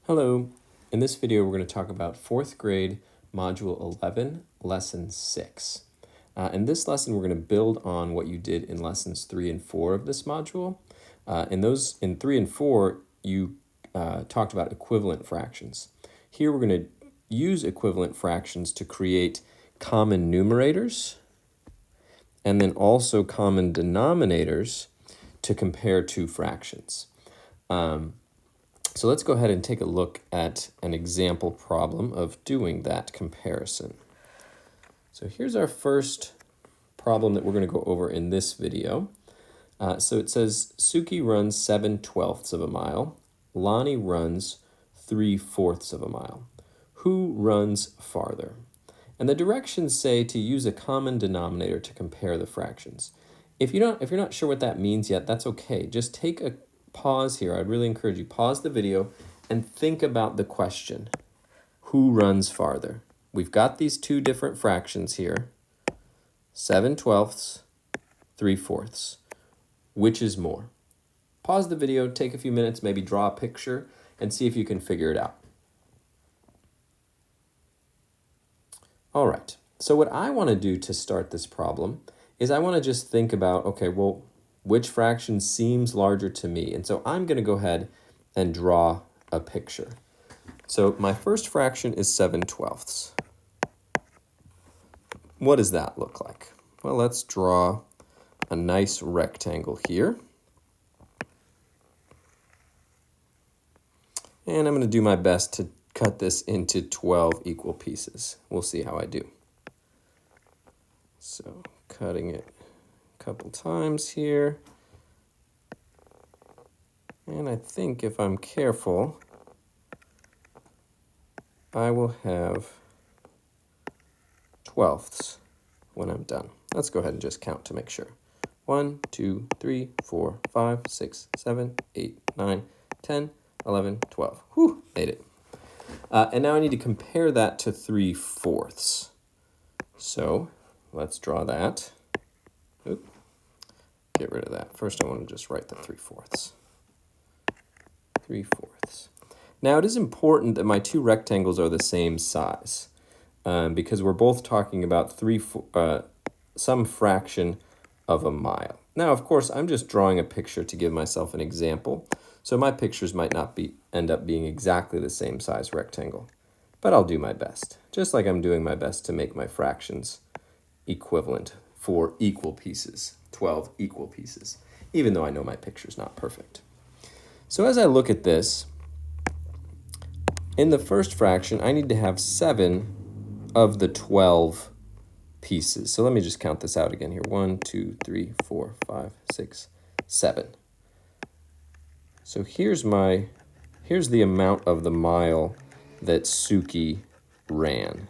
Hello. In this video, we're going to talk about 4th grade Module 11, Lesson 6. In this lesson, we're going to build on what you did in Lessons 3 and 4 of this module. In 3 and 4, you talked about equivalent fractions. Here, we're going to use equivalent fractions to create common numerators and then also common denominators to compare two fractions. So let's go ahead and take a look at an example problem of doing that comparison. So here's our first problem that we're going to go over in this video. So it says Suki runs 7/12 of a mile. Lonnie runs 3/4 of a mile. Who runs farther? And the directions say to use a common denominator to compare the fractions. If you're not sure what that means yet, that's okay. Just take a pause here. I'd really encourage you, pause the video and think about the question. Who runs farther? We've got these two different fractions here. 7/12, 3/4. Which is more? Pause the video, take a few minutes, maybe draw a picture and see if you can figure it out. All right, so what I want to do to start this problem is I want to just think about, okay, well, which fraction seems larger to me? And so I'm going to go ahead and draw a picture. So my first fraction is 7/12. What does that look like? Well, let's draw a nice rectangle here. And I'm going to do my best to cut this into 12 equal pieces. We'll see how I do. So cutting it couple times here. And I think if I'm careful, I will have 12ths when I'm done. Let's go ahead and just count to make sure. 1, 2, 3, 4, 5, 6, 7, 8, 9, 10, 11, 12. Whew, made it. And now I need to compare that to 3/4. So let's draw that. Oop. Get rid of that. First, I want to just write the 3/4. 3/4. Now, it is important that my two rectangles are the same size because we're both talking about some fraction of a mile. Now, of course, I'm just drawing a picture to give myself an example, so my pictures might not end up being exactly the same size rectangle, but I'll do my best, just like I'm doing my best to make my fractions equivalent for equal pieces, 12 equal pieces, even though I know my picture's not perfect. So as I look at this, in the first fraction, I need to have 7 of the 12 pieces. So let me just count this out again here. 1, 2, 3, 4, 5, 6, 7. So here's the amount of the mile that Suki ran.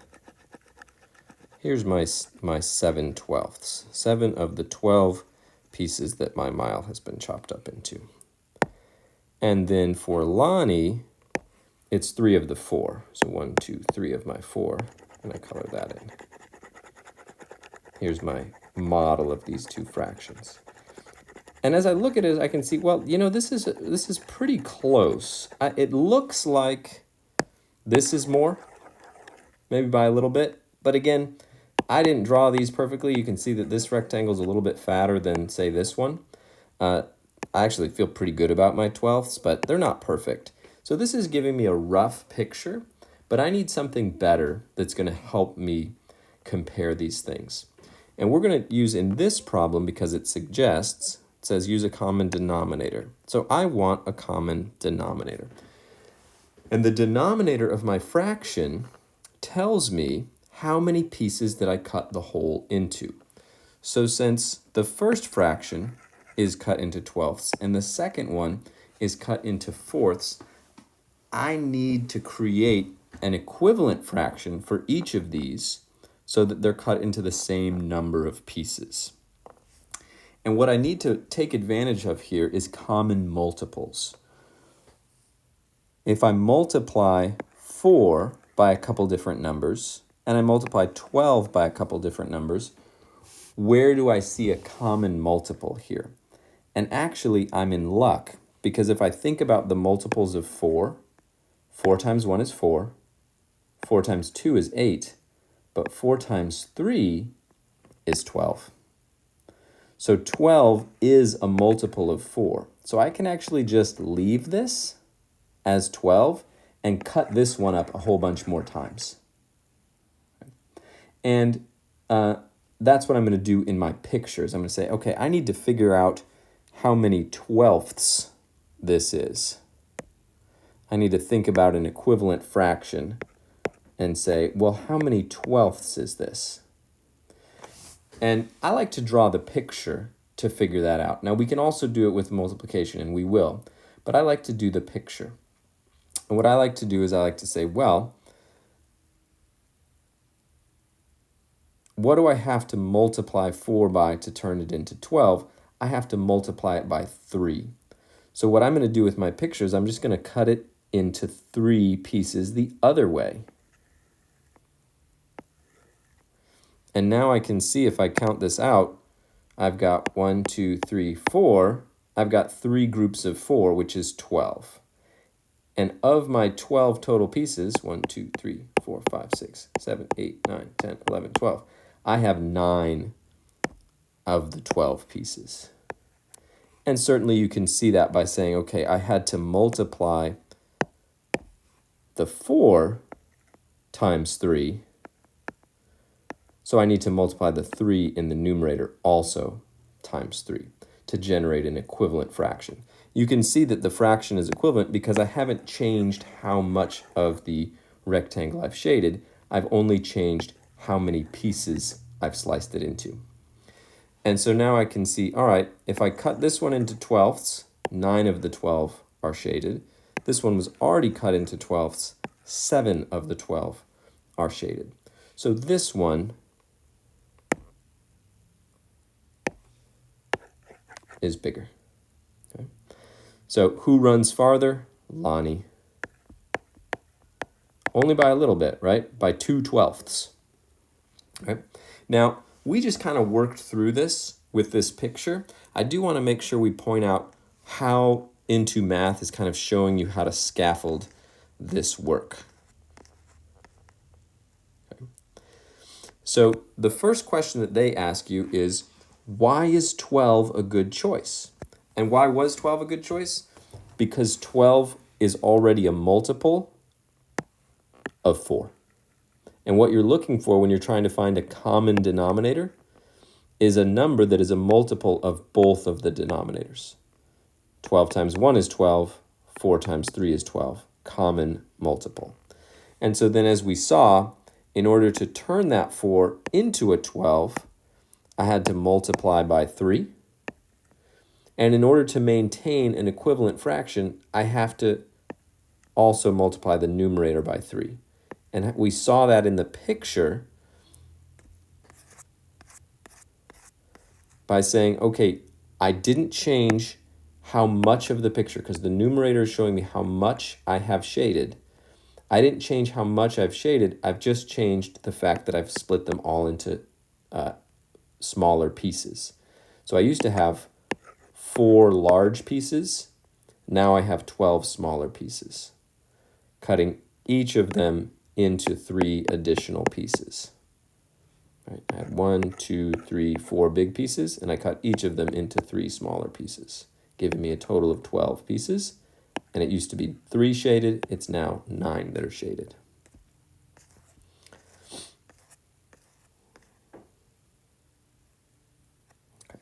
Here's my 7/12. 7 of the 12 pieces that my mile has been chopped up into. And then for Lonnie, it's 3 of the 4. So 1, 2, 3 of my 4, and I color that in. Here's my model of these two fractions. And as I look at it, I can see, well, you know, this is pretty close. It looks like this is more, maybe by a little bit. But again, I didn't draw these perfectly. You can see that this rectangle is a little bit fatter than, say, this one. I actually feel pretty good about my 12ths, but they're not perfect. So this is giving me a rough picture, but I need something better that's going to help me compare these things. And we're going to use in this problem, because it says use a common denominator. So I want a common denominator. And the denominator of my fraction tells me how many pieces did I cut the whole into. So since the first fraction is cut into 12ths and the second one is cut into 4ths, I need to create an equivalent fraction for each of these so that they're cut into the same number of pieces. And what I need to take advantage of here is common multiples. If I multiply 4 by a couple different numbers, and I multiply 12 by a couple different numbers, where do I see a common multiple here? And actually, I'm in luck, because if I think about the multiples of 4, 4 times 1 is 4. 4 times 2 is 8. But 4 times 3 is 12. So 12 is a multiple of 4. So I can actually just leave this as 12 and cut this one up a whole bunch more times. And that's what I'm going to do in my pictures. I'm going to say, okay, I need to figure out how many twelfths this is. I need to think about an equivalent fraction and say, well, how many twelfths is this? And I like to draw the picture to figure that out. Now, we can also do it with multiplication, and we will, but I like to do the picture. And what I like to do is I like to say, well, what do I have to multiply 4 by to turn it into 12? I have to multiply it by 3. So what I'm going to do with my pictures, I'm just going to cut it into 3 pieces the other way. And now I can see if I count this out, I've got 1, 2, 3, 4. I've got 3 groups of 4, which is 12. And of my 12 total pieces, 1, 2, 3, 4, 5, 6, 7, 8, 9, 10, 11, 12, I have 9 of the 12 pieces. And certainly you can see that by saying, okay, I had to multiply the 4 times 3. So I need to multiply the 3 in the numerator also times 3 to generate an equivalent fraction. You can see that the fraction is equivalent because I haven't changed how much of the rectangle I've shaded. I've only changed how many pieces I've sliced it into. And so now I can see, all right, if I cut this one into twelfths, 9 of the 12 are shaded. This one was already cut into twelfths, 7 of the 12 are shaded. So this one is bigger. Okay. So who runs farther? Lonnie. Only by a little bit, right? By 2 twelfths. Okay. Now, we just kind of worked through this with this picture. I do want to make sure we point out how Into Math is kind of showing you how to scaffold this work. Okay. So the first question that they ask you is, why is 12 a good choice? And why was 12 a good choice? Because 12 is already a multiple of 4. And what you're looking for when you're trying to find a common denominator is a number that is a multiple of both of the denominators. 12 times 1 is 12, 4 times 3 is 12, common multiple. And so then as we saw, in order to turn that 4 into a 12, I had to multiply by 3. And in order to maintain an equivalent fraction, I have to also multiply the numerator by 3. And we saw that in the picture by saying, okay, I didn't change how much of the picture, because the numerator is showing me how much I have shaded. I didn't change how much I've shaded. I've just changed the fact that I've split them all into smaller pieces. So I used to have 4 large pieces. Now I have 12 smaller pieces, cutting each of them into 3 additional pieces. Right, I had 1, 2, 3, 4 big pieces, and I cut each of them into 3 smaller pieces, giving me a total of 12 pieces. And it used to be 3 shaded. It's now 9 that are shaded. Okay.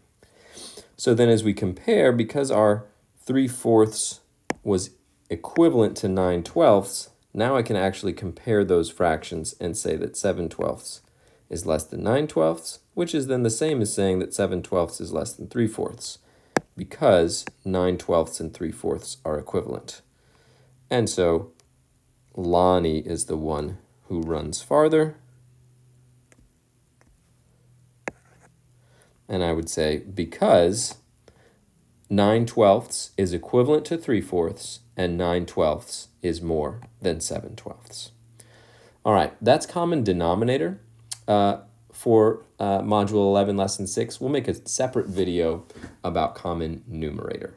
So then as we compare, because our 3/4 was equivalent to 9/12, now I can actually compare those fractions and say that 7/12 is less than 9/12, which is then the same as saying that 7/12 is less than 3/4, because 9/12 and 3/4 are equivalent. And so Lonnie is the one who runs farther. And I would say because 9/12 is equivalent to 3/4 and 9/12 is more than 7/12. All right, that's common denominator. For Module 11, Lesson 6, we'll make a separate video about common numerator.